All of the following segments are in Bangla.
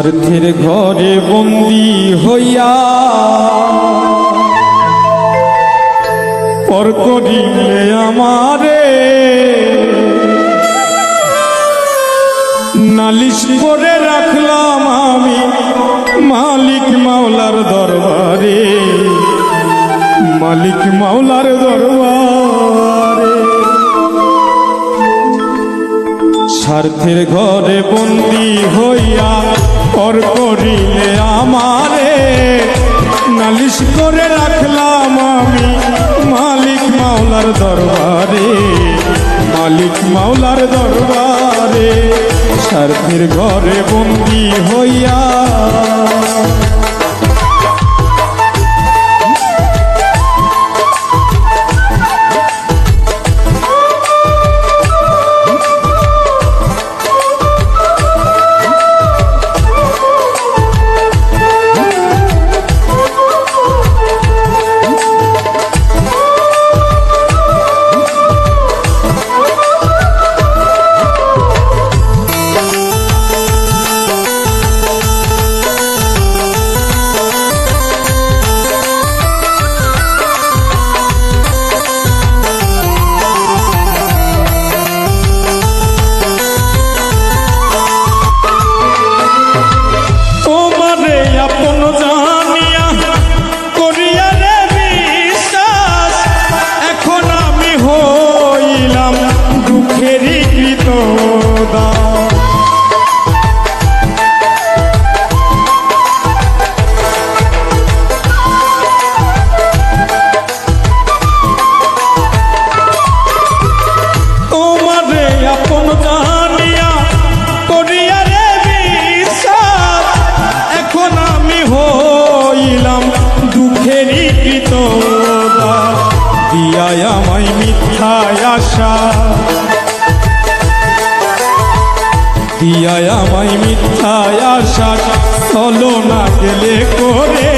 স্বার্থের ঘরে বন্দী হইয়া পর করিলে আমারে নালিশ করে রাখলাম আমি মালিক মাওলার দরবারে, মালিক মাওলার দরবারে। স্বার্থের ঘরে বন্দী হইয়া পর করিলে আমারে নালিশ করে রাখলাম আমি মালিক মাওলার দরবারে, মালিক মাওলার দরবারে। স্বার্থের ঘরে বন্দী হইয়া আমায় মিথ্যায় আশা দিয়ায় আমায় মিথ্যায় আশা চলো না গেলে করে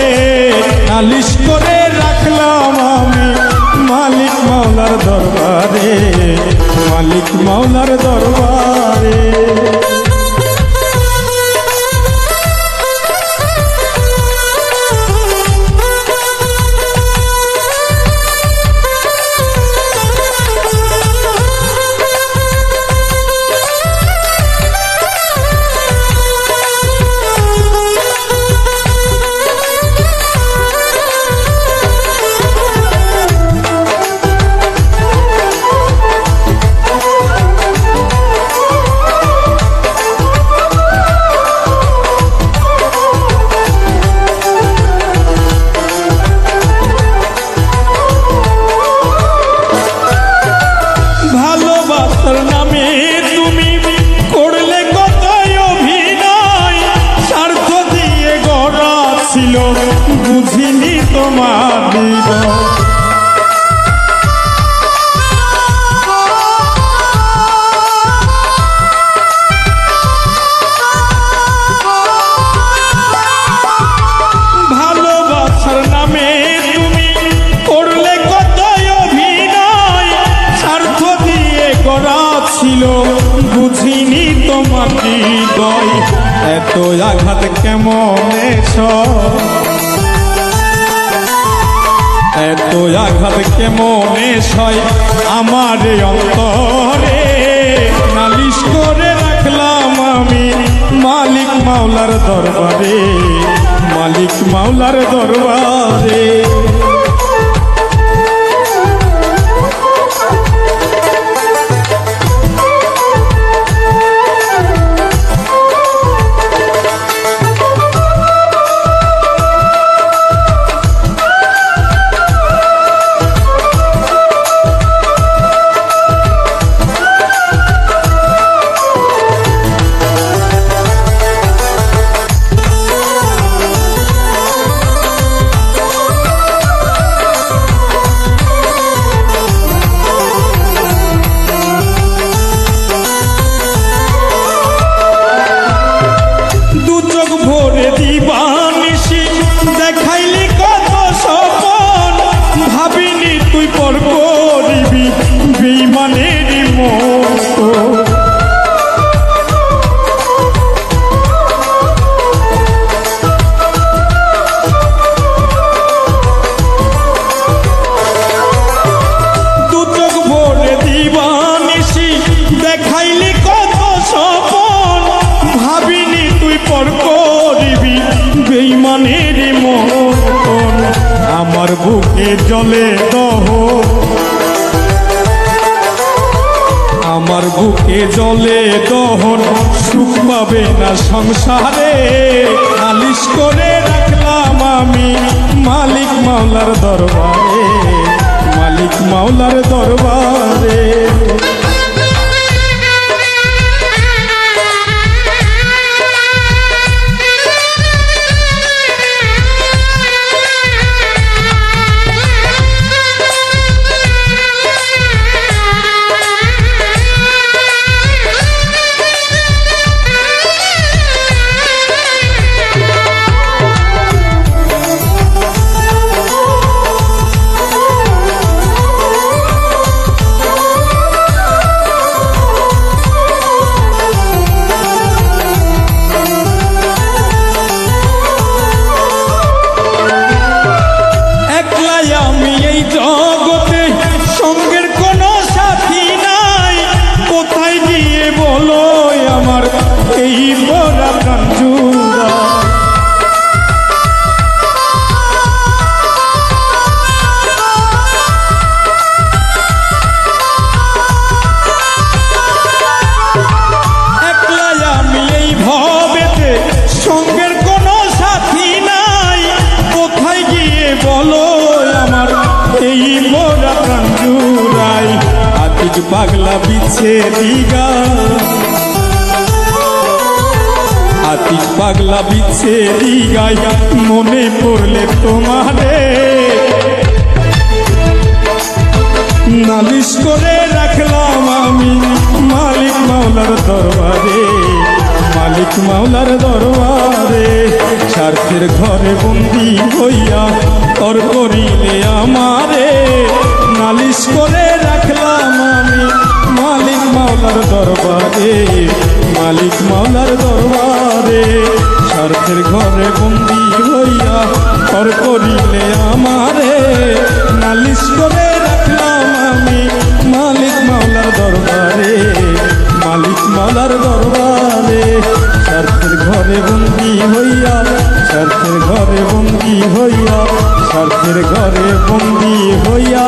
নালিশ করে রাখলাম আমি মালিক মাওলার দরবারে, মালিক মাওলার দরবারে। বুঝিনি তোমার ভালোবাসার নামে তুমি করলে কত অভিনয়, স্বার্থ দিয়ে গড়া ছিল বুঝিনি তোমার হৃদয়। এত আঘাত কেমন এত আঘাত কেমন সয় আমার অন্তরে নালিশ করে রাখলাম আমি মালিক মাওলার দরবারে, মালিক মাওলার দরবারে। প্রাণীর মতন আমার বুকে জলে দহন আমার বুকে জলে দহন সুখ পাবে না সংসারে নালিশ করে রাখলাম আমি মালিক মাওলার দরবারে মালিক মাওলার দরবারে পাগলা বিছে দিগা আতিক পাগলা বিছে দিগাই মনে পড়লে তোমারে নালিশ করে রাখলাম আমি মালিক মাওলার দরবারে মালিক মাওলার দরবারে স্বার্থের ঘরে বন্দি হইয়া তর করিলে আমারে নালিশ করে রাখলাম আমি মালিক মাওলার দরবারে মালিক মাওলার দরবারে স্বার্থের ঘরে বন্দি হইয়া তর করিলে আমারে নালিশ করে রাখলাম আমি মালিক মাওলার দরবারে মালিক মাওলার দরবারে স্বার্থের ঘরে বন্দি হইয়া স্বার্থের ঘরে বন্দি হইয়া স্বার্থের ঘরে বন্দি হইয়া